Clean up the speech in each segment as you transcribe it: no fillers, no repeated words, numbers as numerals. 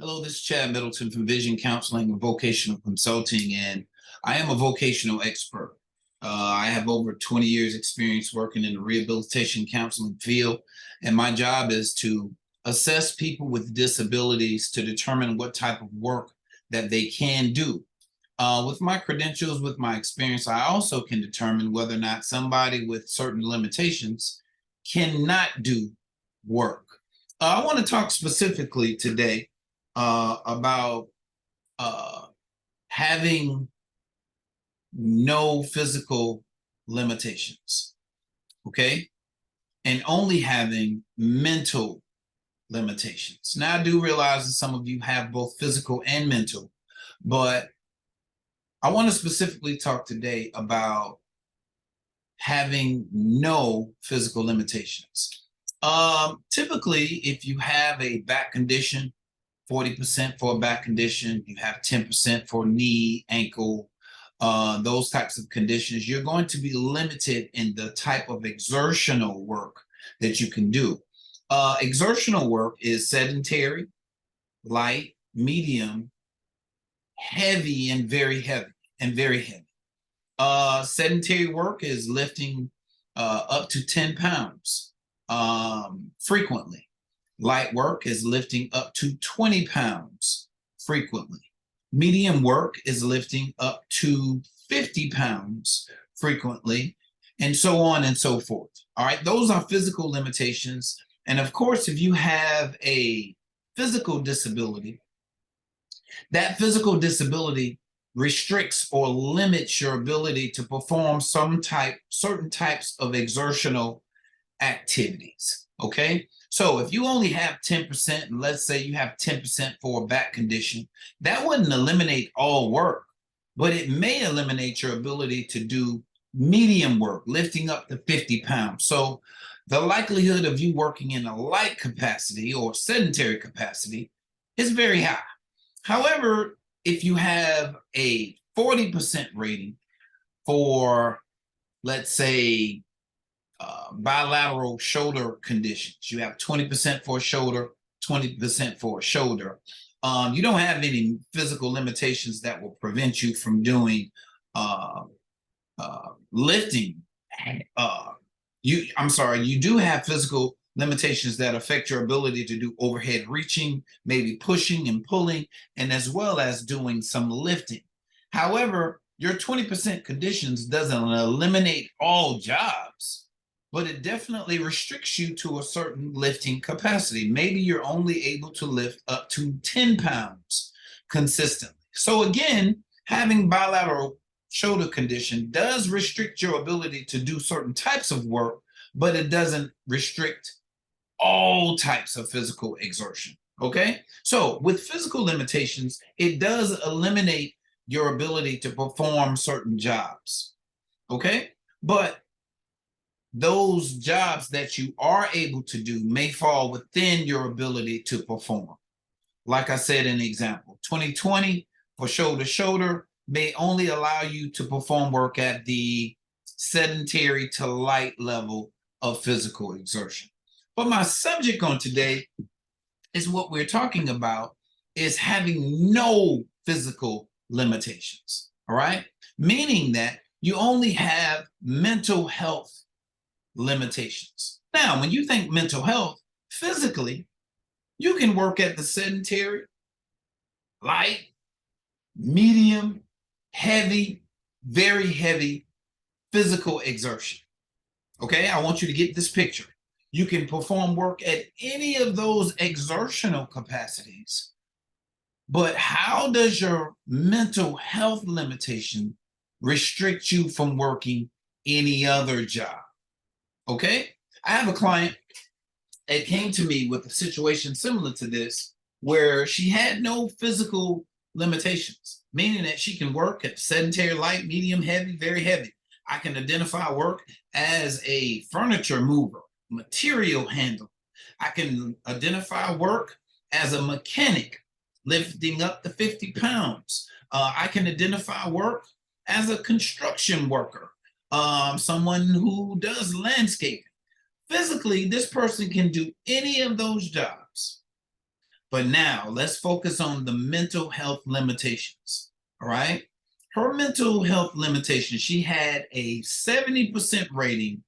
Hello, this is Chad Middleton from Vision Counseling and Vocational Consulting, and I am a vocational expert. I have over 20 years experience working in the rehabilitation counseling field, and my job is to assess people with disabilities to determine what type of work that they can do. With my credentials, with my experience, I also can determine whether or not somebody with certain limitations cannot do work. I want to talk specifically today about having no physical limitations, okay? And only having mental limitations. Now, I do realize that some of you have both physical and mental, but I want to specifically talk today about having no physical limitations. Typically, if you have a back condition, 40% for a back condition, you have 10% for knee, ankle, those types of conditions, you're going to be limited in the type of exertional work that you can do. Exertional work is sedentary, light, medium, heavy, and very heavy, sedentary work is lifting up to 10 pounds frequently. Light work is lifting up to 20 pounds frequently. Medium work is lifting up to 50 pounds frequently, and so on and so forth. All right, those are physical limitations. And of course, if you have a physical disability, that physical disability restricts or limits your ability to perform certain types of exertional activities, okay? So if you only have 10%, and let's say you have 10% for a back condition, that wouldn't eliminate all work, but it may eliminate your ability to do medium work, lifting up to 50 pounds. So the likelihood of you working in a light capacity or sedentary capacity is very high. However, if you have a 40% rating for, let's say, bilateral shoulder conditions, you have 20% for a shoulder, 20% for a shoulder. You don't have any physical limitations that will prevent you from doing lifting. You do have physical limitations that affect your ability to do overhead reaching, maybe pushing and pulling, and as well as doing some lifting. However, your 20% conditions doesn't eliminate all jobs, but it definitely restricts you to a certain lifting capacity. Maybe you're only able to lift up to 10 pounds consistently. So again, having bilateral shoulder condition does restrict your ability to do certain types of work, but it doesn't restrict all types of physical exertion, okay? So with physical limitations, it does eliminate your ability to perform certain jobs, okay? But those jobs that you are able to do may fall within your ability to perform. Like I said in the example, 20/20 for shoulder may only allow you to perform work at the sedentary to light level of physical exertion. But my subject on today is what we're talking about is having no physical limitations, all right? Meaning that you only have mental health limitations. Now, when you think mental health, physically, you can work at the sedentary, light, medium, heavy, very heavy physical exertion. Okay, I want you to get this picture. You can perform work at any of those exertional capacities, but how does your mental health limitation restrict you from working any other job? Okay, I have a client that came to me with a situation similar to this, where she had no physical limitations, meaning that she can work at sedentary, light, medium, heavy, very heavy. I can identify work as a furniture mover, material handler. I can identify work as a mechanic, lifting up to 50 pounds. I can identify work as a construction worker, someone who does landscaping. Physically, this person can do any of those jobs, But now let's focus on the mental health limitations. All right. Her mental health limitation, she had a 70% rating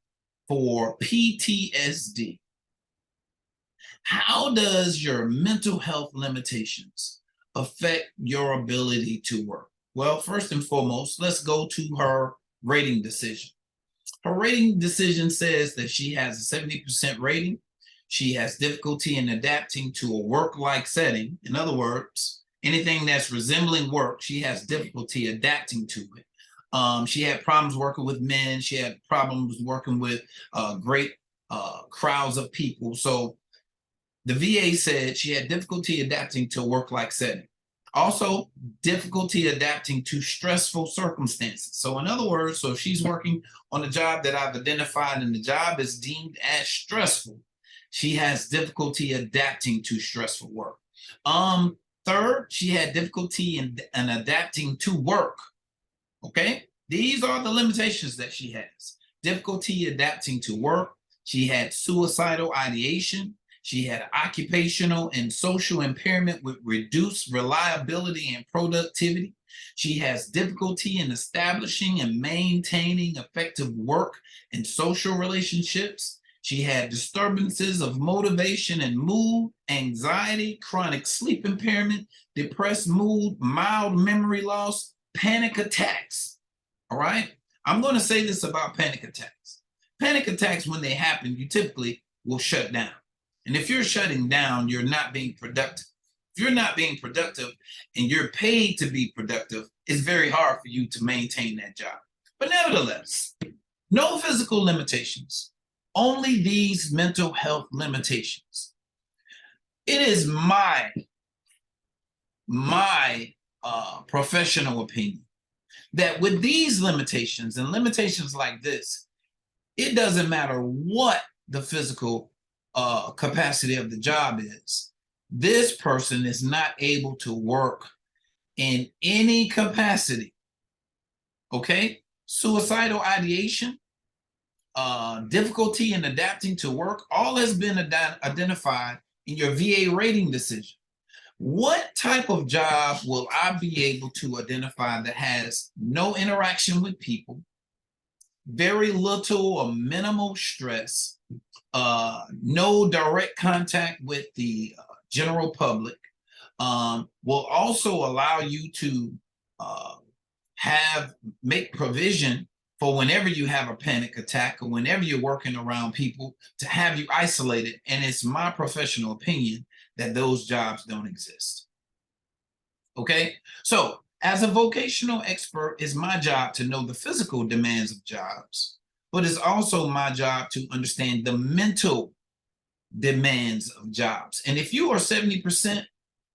for PTSD. How does your mental health limitations affect your ability to work? Well, first and foremost, let's go to her rating decision. Her rating decision says that she has a 70% rating. She has difficulty in adapting to a work-like setting. In other words, anything that's resembling work, she has difficulty adapting to it. She had problems working with men. She had problems working with great crowds of people. So the VA said she had difficulty adapting to a work-like setting. Also, difficulty adapting to stressful circumstances. So in other words, so if she's working on a job that I've identified and the job is deemed as stressful, she has difficulty adapting to stressful work. Third, she had difficulty in adapting to work. Okay, these are the limitations that she has. Difficulty adapting to work. She had suicidal ideation. She had occupational and social impairment with reduced reliability and productivity. She has difficulty in establishing and maintaining effective work and social relationships. She had disturbances of motivation and mood, anxiety, chronic sleep impairment, depressed mood, mild memory loss, panic attacks. All right? I'm going to say this about panic attacks. Panic attacks, when they happen, you typically will shut down. And if you're shutting down, you're not being productive. If you're not being productive and you're paid to be productive, it's very hard for you to maintain that job. But nevertheless, no physical limitations, only these mental health limitations. It is my professional opinion that with these limitations and limitations like this, it doesn't matter what the physical capacity of the job is. This person is not able to work in any capacity. Okay? Suicidal ideation, difficulty in adapting to work, all has been identified in your VA rating decision. What type of job will I be able to identify that has no interaction with people, very little or minimal stress, no direct contact with the general public, will also allow you to make provision for whenever you have a panic attack or whenever you're working around people to have you isolated. And it's my professional opinion that those jobs don't exist. Okay, so as a vocational expert, it's my job to know the physical demands of jobs, but it's also my job to understand the mental demands of jobs. And if you are 70%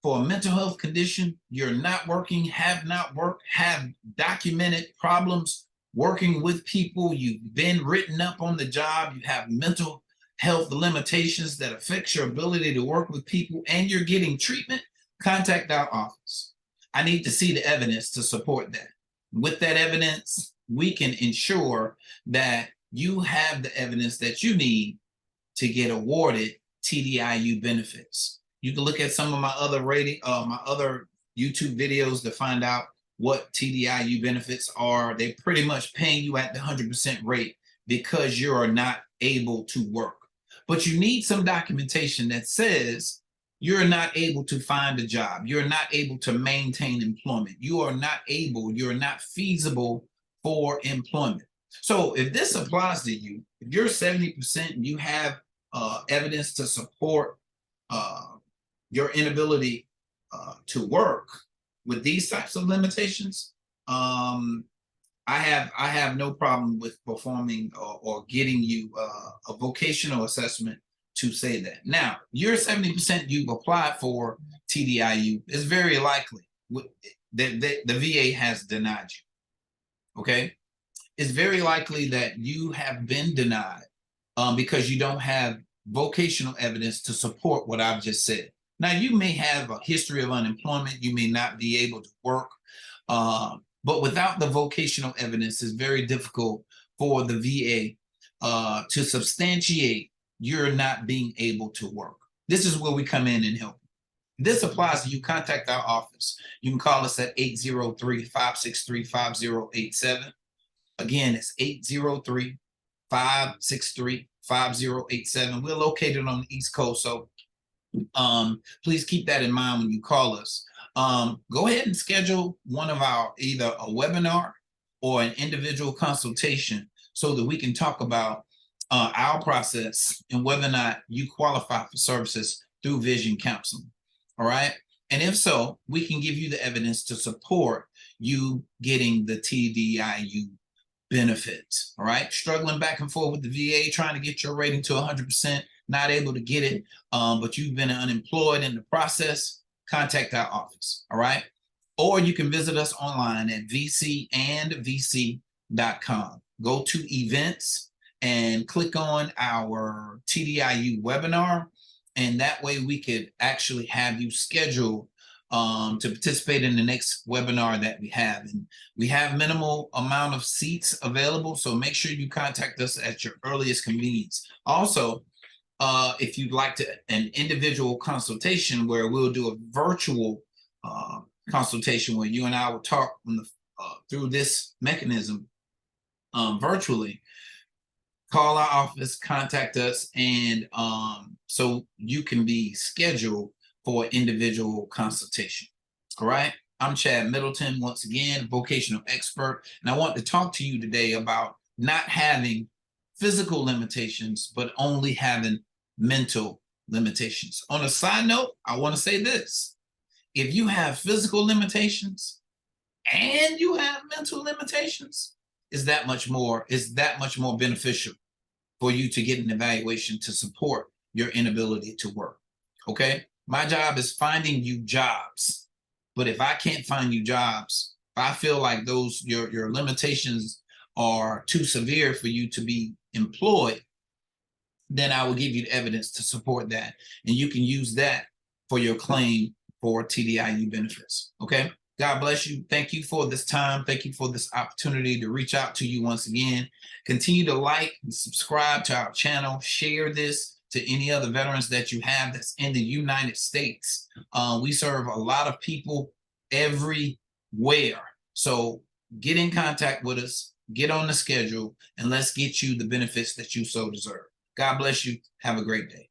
for a mental health condition, you're not working, have not worked, have documented problems working with people, you've been written up on the job, you have mental health limitations that affects your ability to work with people, and you're getting treatment, contact our office. I need to see the evidence to support that. With that evidence, we can ensure that you have the evidence that you need to get awarded TDIU benefits. You can look at some of my other my other YouTube videos to find out what TDIU benefits are. They're pretty much paying you at the 100% rate because you are not able to work. But you need some documentation that says you're not able to find a job. You're not able to maintain employment. You're not feasible for employment. So if this applies to you, if you're 70% and you have evidence to support your inability to work with these types of limitations, I have no problem with performing or getting you a vocational assessment to say that. Now, you're 70%, you've applied for TDIU. It's very likely that the VA has denied you. Okay? It's very likely that you have been denied because you don't have vocational evidence to support what I've just said. Now, you may have a history of unemployment. You may not be able to work. But without the vocational evidence, it's very difficult for the VA to substantiate you're not being able to work. This is where we come in and help. This applies to you. Contact our office. You can call us at 803-563-5087. Again, it's 803-563-5087. We're located on the East Coast, so please keep that in mind when you call us. Go ahead and schedule one of our either a webinar or an individual consultation so that we can talk about our process and whether or not you qualify for services through vision counseling. All right. And if so, we can give you the evidence to support you getting the TDIU benefits. All right. Struggling back and forth with the VA, trying to get your rating to 100%, not able to get it, but you've been unemployed in the process, contact our office. All right. Or you can visit us online at vcandvc.com. Go to events and click on our TDIU webinar. And that way we could actually have you scheduled to participate in the next webinar that we have. And we have minimal amount of seats available, so make sure you contact us at your earliest convenience. Also, if you'd like an individual consultation where we'll do a virtual consultation where you and I will talk through this mechanism virtually, call our office, contact us, and so you can be scheduled for individual consultation. All right. I'm Chad Middleton, once again, vocational expert, and I want to talk to you today about not having physical limitations, but only having mental limitations. On a side note, I want to say this. If you have physical limitations and you have mental limitations, is that much more beneficial for you to get an evaluation to support your inability to work. Okay. My job is finding you jobs. But if I can't find you jobs, if I feel like your limitations are too severe for you to be employed, then I will give you the evidence to support that. And you can use that for your claim for TDIU benefits. Okay. God bless you. Thank you for this time. Thank you for this opportunity to reach out to you once again. Continue to like and subscribe to our channel. Share this to any other veterans that you have that's in the United States. We serve a lot of people everywhere. So get in contact with us, get on the schedule, and let's get you the benefits that you so deserve. God bless you. Have a great day.